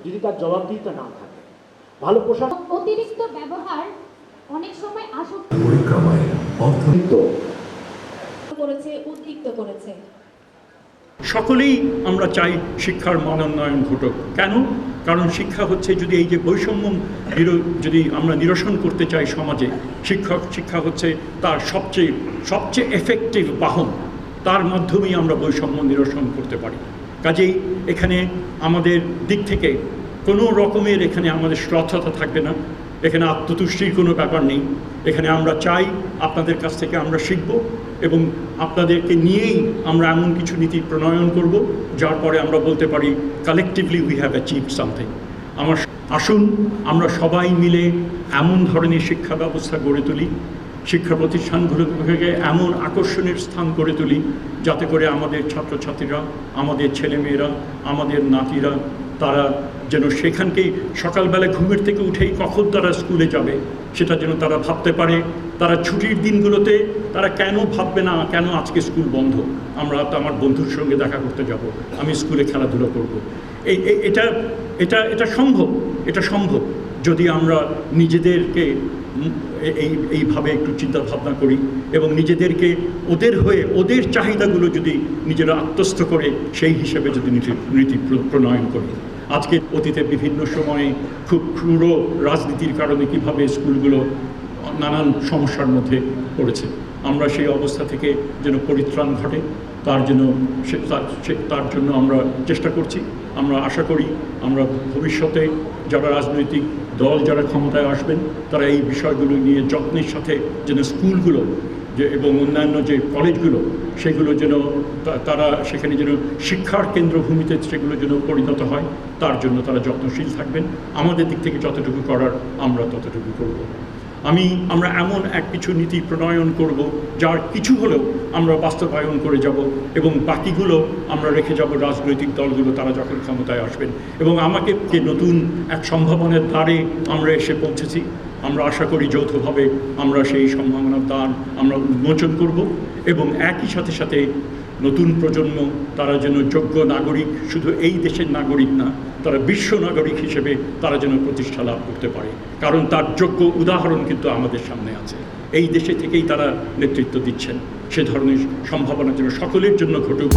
যদি তার জবাবদিহিতা না থাকে। ভালো পোশাক, অতিরিক্ত ব্যবহার অনেক সময় আসক্তি করেছে, উদ্রিক্ত করেছে। সকলেই আমরা চাই শিক্ষার মানোন্নয়ন ঘটুক। কেন? কারণ শিক্ষা হচ্ছে, যদি এই যে বৈষম্য যদি আমরা নিরসন করতে চাই সমাজে, শিক্ষা হচ্ছে তার সবচেয়ে এফেক্টিভ বাহন। তার মাধ্যমেই আমরা বৈষম্য নিরসন করতে পারি। কাজেই এখানে আমাদের দিক থেকে কোনো রকমের এখানে আমাদের শ্রদ্ধতা থাকবে না, এখানে আত্মতুষ্টির কোনো ব্যাপার নেই। এখানে আমরা চাই আপনাদের কাছ থেকে আমরা শিখব এবং আপনাদেরকে নিয়েই আমরা এমন কিছু নীতি প্রণয়ন করব যার পরে আমরা বলতে পারি collectively we have achieved something. আসুন আমরা সবাই মিলে এমন ধরনের শিক্ষা ব্যবস্থা গড়ে তুলি, শিক্ষা প্রতিষ্ঠানগুলোকে এমন আকর্ষণের স্থান করে তুলি যাতে করে আমাদের ছাত্রছাত্রীরা, আমাদের ছেলেমেয়েরা, আমাদের নাতিরা তারা যেন সেখানকেই সকালবেলা ঘুমের থেকে উঠেই কখন তারা স্কুলে যাবে সেটা যেন তারা ভাবতে পারে। তারা ছুটির দিনগুলোতে তারা কেন ভাববে না কেন আজকে স্কুল বন্ধ, আমরা তো আমার বন্ধুর সঙ্গে দেখা করতে যাব, আমি স্কুলে খেলাধুলা করব। এটা সম্ভব যদি আমরা নিজেদেরকে এইভাবে একটু চিন্তা ভাবনা করি এবং নিজেদেরকে ওদের চাহিদাগুলো যদি নিজেরা আত্মস্থ করে সেই হিসেবে যদি নীতি প্রণয়ন করি। আজকে অতীতে বিভিন্ন সময়ে খুব ক্রূর রাজনীতির কারণে কিভাবে স্কুলগুলো নানান সমস্যার মধ্যে পড়েছে, আমরা সেই অবস্থা থেকে যেন পরিত্রাণ ঘটে তার জন্য আমরা চেষ্টা করছি। আমরা আশা করি আমরা ভবিষ্যতে যারা রাজনৈতিক দল যারা ক্ষমতায় আসবেন তারা এই বিষয়গুলো নিয়ে যত্নের সাথে যেন স্কুলগুলো এবং অন্যান্য যে কলেজগুলো সেগুলো যেন তারা সেখানে যেন শিক্ষার কেন্দ্রভূমিতে সেগুলো যেন পরিণত হয় তার জন্য তারা যত্নশীল থাকবেন। আমাদের দিক থেকে যতটুকু করার আমরা ততটুকু করব। আমরা এমন কিছু নীতি প্রণয়ন করব যার কিছু হলেও আমরা বাস্তবায়ন করে যাব এবং বাকিগুলো আমরা রেখে যাব রাজনৈতিক দলগুলো তারা যখন ক্ষমতায় আসবেন। এবং আমাকে যে নতুন এক সম্ভাবনার দ্বারে আমরা এসে পৌঁছেছি, আমরা আশা করি যৌথভাবে আমরা সেই সম্ভাবনার দ্বার আমরা উন্মোচন করব এবং একই সাথে নতুন প্রজন্ম তারা যেন যোগ্য নাগরিক, শুধু এই দেশের নাগরিক না, তারা বিশ্ব নাগরিক হিসেবে তারা যেন প্রতিষ্ঠা লাভ করতে পারে। কারণ তার যোগ্য উদাহরণ কিন্তু আমাদের সামনে আছে। এই দেশে থেকেই তারা নেতৃত্ব দিচ্ছেন। সে ধরনের সম্ভাবনা যেন সকলের জন্য ঘটুক।